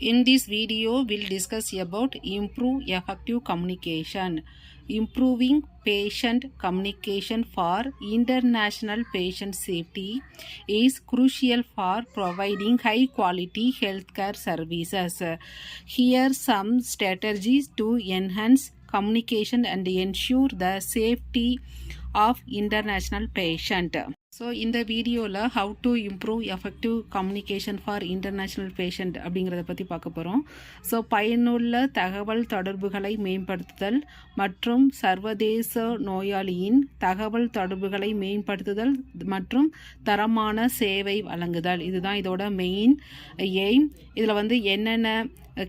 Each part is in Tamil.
In this video, we'll discuss about improve effective communication. Improving patient communication for international patient safety is crucial for providing high quality healthcare services. Here are some strategies to enhance communication and ensure the safety of international patient. So இந்த வீடியோவில் how to improve effective communication for international patient அப்படிங்கிறத பற்றி பார்க்க போகிறோம். ஸோ பயனுள்ள தகவல் தொடர்புகளை மேம்படுத்துதல் மற்றும் சர்வதேச நோயாளியின் தகவல் தொடர்புகளை மேம்படுத்துதல் மற்றும் தரமான சேவை வழங்குதல், இதுதான் இதோட மெயின் எய்ம். இதில் வந்து என்னென்ன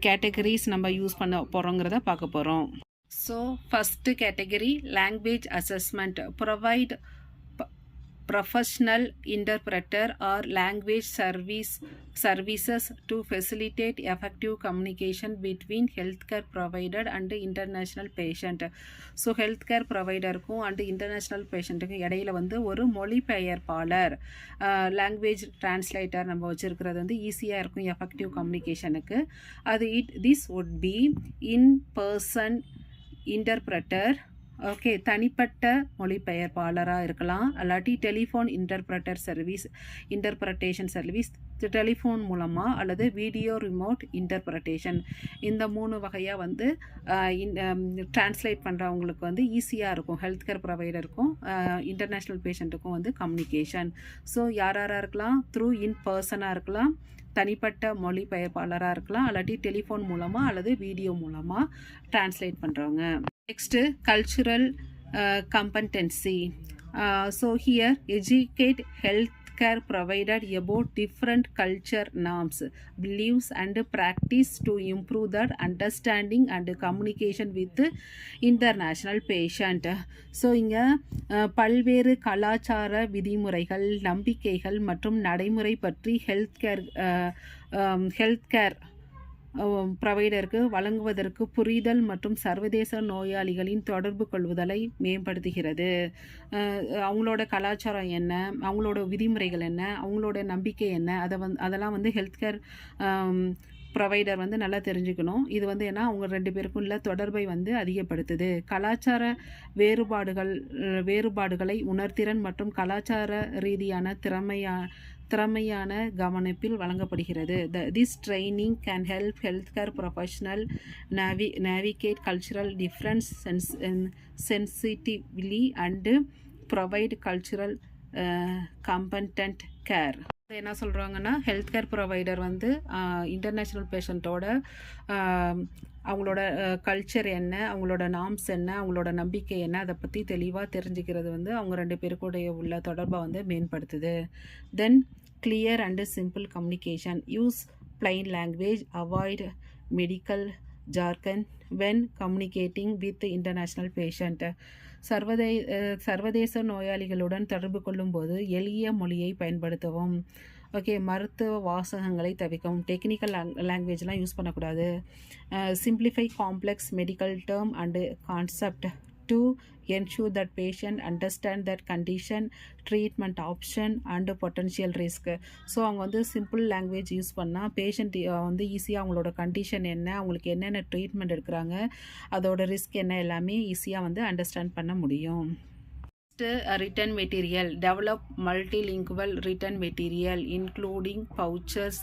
கேட்டகரிஸ் நம்ம யூஸ் பண்ண போகிறோங்கிறத பார்க்க போகிறோம். So first category language assessment. Provide professional interpreter or language services to facilitate effective communication between healthcare provider and international patient. So healthcare ப்ரொவைடருக்கும் அண்ட் இன்டர்நேஷ்னல் பேஷண்ட்டுக்கும் இடையில வந்து ஒரு மொழிபெயர்ப்பாளர், லாங்குவேஜ் டிரான்ஸ்லேட்டர் நம்ம வச்சுருக்கிறது வந்து ஈஸியாக இருக்கும் எஃபெக்டிவ் கம்யூனிகேஷனுக்கு. அது this would be in person interpreter, okay, தனிப்பட்ட மொழிபெயர்ப்பாளராக இருக்கலாம், அல்லாட்டி டெலிஃபோன் இன்டர்பிரட்டேஷன் சர்வீஸ் டெலிஃபோன் மூலமாக, அல்லது வீடியோ ரிமோட் இன்டர்பிரட்டேஷன். இந்த 3 வகையாக வந்து டிரான்ஸ்லேட் பண்ணுறவங்களுக்கு வந்து ஈஸியாக இருக்கும் ஹெல்த்கேர் ப்ரொவைடருக்கும் இன்டர்நேஷ்னல் பேஷண்ட்டுக்கும் வந்து கம்யூனிகேஷன். ஸோ யாராக இருக்கலாம், த்ரூ இன் பர்சனாக இருக்கலாம், தனிப்பட்ட மொழிபெயர்ப்பாளராக இருக்கலாம், அல்லாட்டி டெலிஃபோன் மூலமாக அல்லது வீடியோ மூலமாக டிரான்ஸ்லேட் பண்ணுறவங்க. Next cultural competency. So here educate healthcare provider about different culture norms, beliefs and practice to improve their understanding and communication with international patient. So இங்கே பல்வேறு கலாச்சார விதிமுறைகள், நம்பிக்கைகள் மற்றும் நடைமுறை பற்றி ஹெல்த்கேர் ப்ரொவைடருக்கு வழங்குவதற்கு புரிதல் மற்றும் சர்வதேச நோயாளிகளின் தொடர்பு கொள்வதலை மேம்படுத்துகிறது. அவங்களோட கலாச்சாரம் என்ன, அவங்களோட விதிமுறைகள் என்ன, அவங்களோட நம்பிக்கை என்ன, அதெல்லாம் வந்து ஹெல்த்கேர் ப்ரொவைடர் வந்து நல்லா தெரிஞ்சுக்கணும். இது வந்து ஏன்னா அவங்க 2 பேருக்கும் உள்ள தொடர்பை வந்து அதிகப்படுத்துது. கலாச்சார வேறுபாடுகளை உணர்திறன் மற்றும் கலாச்சார ரீதியான திறமையான கவனிப்பில் வழங்கப்படுகிறது. This training can help healthcare professional navigate cultural difference sensitively and provide cultural competent care. என்ன சொல்கிறாங்கன்னா, ஹெல்த்கேர் ப்ரொவைடர் வந்து இன்டர்நேஷ்னல் பேஷண்ட்டோட அவங்களோட கல்ச்சர் என்ன, அவங்களோட நார்ம்ஸ் என்ன, அவங்களோட நம்பிக்கை என்ன, அதை பற்றி தெளிவாக தெரிஞ்சுக்கிறது வந்து அவங்க 2 பேருக்கூடைய உள்ள தொடர்பை வந்து மேம்படுத்துது. Then clear and simple communication. Use plain language, avoid medical jargon when communicating with international patient. சர்வதேச நோயாளிகளுடன் தொடர்பு கொள்ளும்போது எளிய மொழியை பயன்படுத்தவும். ஓகே, மருத்துவ வாசகங்களை தவிர்க்கவும். டெக்னிக்கல் லாங்குவேஜ்லாம் யூஸ் பண்ணக்கூடாது. Simplify complex medical term and concept to ensure that patient understand that condition, treatment option and potential risk. So அவங்க வந்து சிம்பிள் லாங்குவேஜ் யூஸ் பண்ணால் பேஷண்ட் வந்து ஈஸியாக அவங்களோட கண்டிஷன் என்ன, அவங்களுக்கு என்னென்ன ட்ரீட்மெண்ட் எடுக்கிறாங்க, அதோட ரிஸ்க் என்ன, எல்லாமே ஈஸியாக வந்து அண்டர்ஸ்டாண்ட் பண்ண முடியும். Written material. Develop multilingual written material including pouches,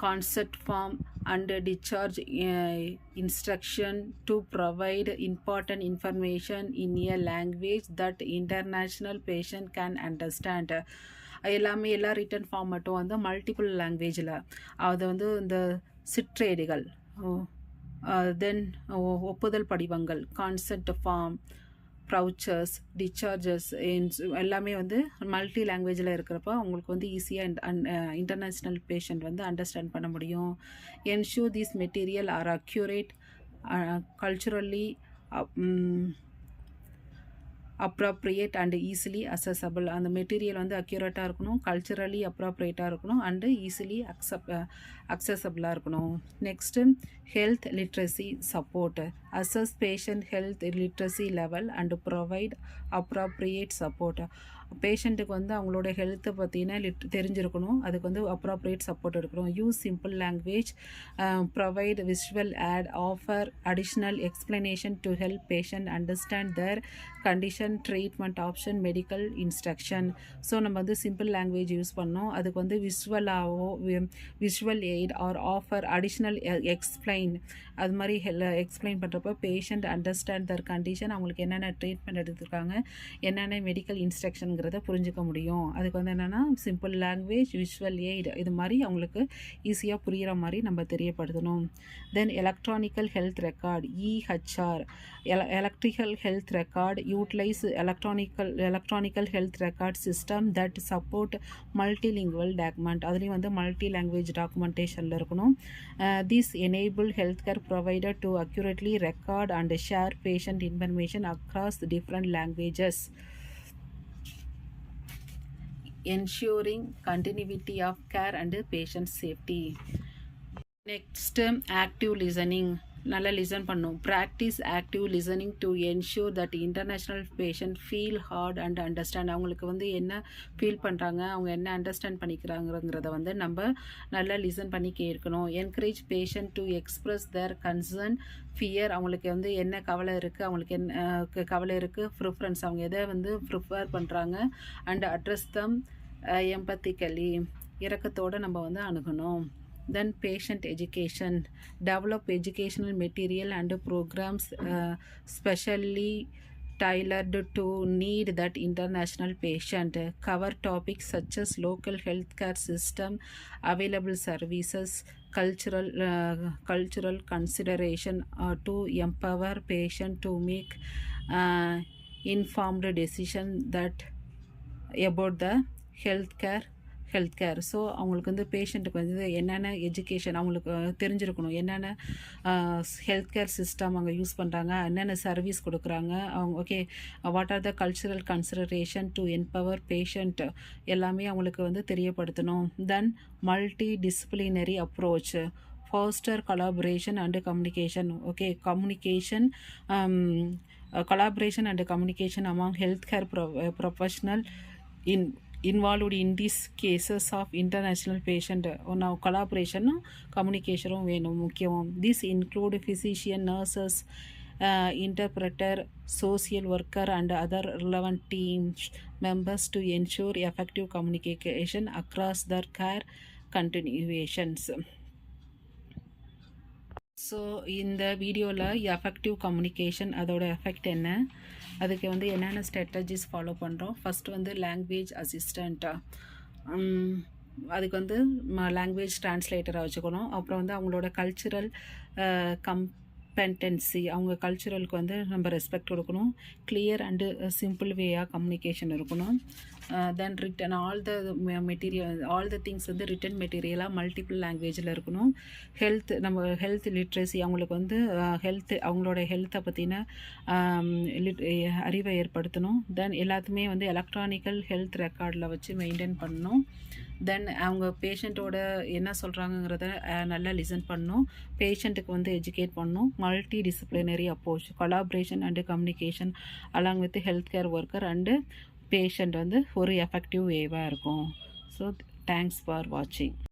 concept form and discharge instruction to provide important information in a language that international patient can understand. எல்லா ரிட்டன் ஃபார்மேட்டும் வந்து மல்டிபிள் லாங்குவேஜில், அது வந்து இந்த சிற்றேடுகள், தென் ஒப்புதல் படிவங்கள், கான்செப்ட் ஃபார்ம், ப்ரௌச்சர்ஸ், டிஸ்சார்ஜஸ் எல்லாமே வந்து மல்டி லாங்குவேஜில் இருக்கிறப்ப அவங்களுக்கு வந்து ஈஸியாக இன்டர்நேஷ்னல் பேஷண்ட் வந்து அண்டர்ஸ்டாண்ட் பண்ண முடியும். Ensure this material are accurate, culturally appropriate and easily accessible. அந்த மெட்டீரியல் வந்து அக்யூரேட்டாக இருக்கணும், கல்ச்சுரலி அப்ராப்ரியேட்டாக இருக்கணும், அண்டு ஈஸிலி அக்சசபிளாக இருக்கணும். Next health literacy support. Assess patient health literacy level and provide appropriate support. பேஷண்ட்டுக்கு வந்து அவங்களோட ஹெல்த்தை பற்றின தெரிஞ்சிருக்கணும். அதுக்கு வந்து அப்ராப்ரியேட் சப்போர்ட் எடுக்கணும். Use simple language, provide visual aid, offer additional explanation to help patient understand their condition, treatment option, medical instruction. So நம்ம வந்து சிம்பிள் லாங்குவேஜ் யூஸ் பண்ணோம். அதுக்கு வந்து visual aid or offer additional explain, அது மாதிரி எக்ஸ்பிளைன் பண்ணுறப்ப பேஷண்ட் அண்டர்ஸ்டாண்ட் தர் கண்டிஷன், அவங்களுக்கு என்னென்ன ட்ரீட்மெண்ட் எடுத்துருக்காங்க, என்னென்ன மெடிக்கல் இன்ஸ்ட்ரக்ஷனுங்கிறத புரிஞ்சுக்க முடியும். அதுக்கு வந்து என்னென்னா சிம்பிள் லாங்குவேஜ், விஷுவல் எய்ட், இது மாதிரி அவங்களுக்கு ஈஸியாக புரிகிற மாதிரி நம்ம தெரியப்படுத்தணும். Then electronical health record, EHR, electrical health record, utilize electronical health record system that support multilingual document. அதுலேயும் வந்து மல்டி லாங்குவேஜ் டாக்குமெண்டேஷனில் இருக்கணும். This enable healthcare provider to accurately record and share patient information across different languages, ensuring continuity of care and patient safety. Next, active listening. நல்லா லிசன் பண்ணும். Practice active listening to ensure that international patient feel heard and understand. அவங்களுக்கு வந்து என்ன ஃபீல் பண்ணுறாங்க, அவங்க என்ன அண்டர்ஸ்டாண்ட் பண்ணிக்கிறாங்கிறத வந்து நம்ம நல்லா லிசன் பண்ணி கேட்கணும். Encourage patient to express their concern, fear, அவங்களுக்கு வந்து என்ன கவலை இருக்குது, அவங்களுக்கு என்ன கவலை இருக்குது, ப்ரிஃபரன்ஸ், அவங்க எதை வந்து ப்ரிஃபர் பண்ணுறாங்க, அண்ட் அட்ரஸ் தம் எம்பத்திக்கலி, இரக்கத்தோடு நம்ம வந்து அணுகணும். Then patient education, develop educational material and programs specially tailored to need that international patient, cover topics such as local healthcare system, available services, cultural consideration to empower patient to make informed decision that about the healthcare. So அவங்களுக்கு வந்து பேஷண்ட்டுக்கு வந்து என்னென்ன எஜுகேஷன் அவங்களுக்கு தெரிஞ்சிருக்கணும், என்னென்ன ஹெல்த் கேர் சிஸ்டம் அவங்க யூஸ் பண்ணுறாங்க, என்னென்ன சர்வீஸ் கொடுக்குறாங்க, அவங்க okay what are the cultural consideration to என்பவர் பேஷண்ட், எல்லாமே அவங்களுக்கு வந்து தெரியப்படுத்தணும். தென் multi disciplinary approach, foster collaboration and communication. Okay, collaboration and communication among healthcare professional involved in these cases of international patient. Now collaboration communication வேணும் முக்கியம். This include physician, nurses, interpreter, social worker and other relevant team members to ensure effective communication across their care continuations. So இந்த வீடியோவில் எஃபெக்டிவ் கம்யூனிகேஷன் அதோட எஃபெக்ட் என்ன, அதுக்கு வந்து என்னென்ன ஸ்ட்ராட்டஜிஸ் ஃபாலோ பண்ணுறோம். ஃபஸ்ட்டு வந்து லாங்குவேஜ் அசிஸ்டண்ட்டாக, அதுக்கு வந்து லாங்குவேஜ் ட்ரான்ஸ்லேட்டராக வச்சுக்கணும். அப்புறம் வந்து அவங்களோட கல்ச்சுரல் கம்பென்டன்சி, அவங்க கல்ச்சுரலுக்கு வந்து நம்ம ரெஸ்பெக்ட் கொடுக்கணும். கிளியர் அண்டு சிம்பிள் வேயாக கம்யூனிகேஷன் இருக்கணும். தென் ரிட்டன் ஆல் த திங்ஸ் வந்து ரிட்டன் மெட்டீரியலாக மல்டிபிள் லாங்குவேஜில் இருக்கணும். ஹெல்த் லிட்ரஸி, அவங்களுக்கு வந்து அவங்களோட ஹெல்த்தை பற்றின அறிவை ஏற்படுத்தணும். தென் எல்லாத்துமே வந்து எலக்ட்ரானிக்கல் ஹெல்த் ரெக்கார்டில் வச்சு மெயின்டைன் பண்ணணும். தென் அவங்க பேஷண்ட்டோட என்ன சொல்கிறாங்கங்கிறத நல்லா லிசன் பண்ணணும். பேஷண்ட்டுக்கு வந்து எஜுகேட் பண்ணணும். Multi disciplinary approach, collaboration and communication along with health care worker and patient வந்து ஒரு எஃபெக்டிவ் வேவாக இருக்கும். ஸோ தேங்க்ஸ் ஃபார் வாட்சிங்.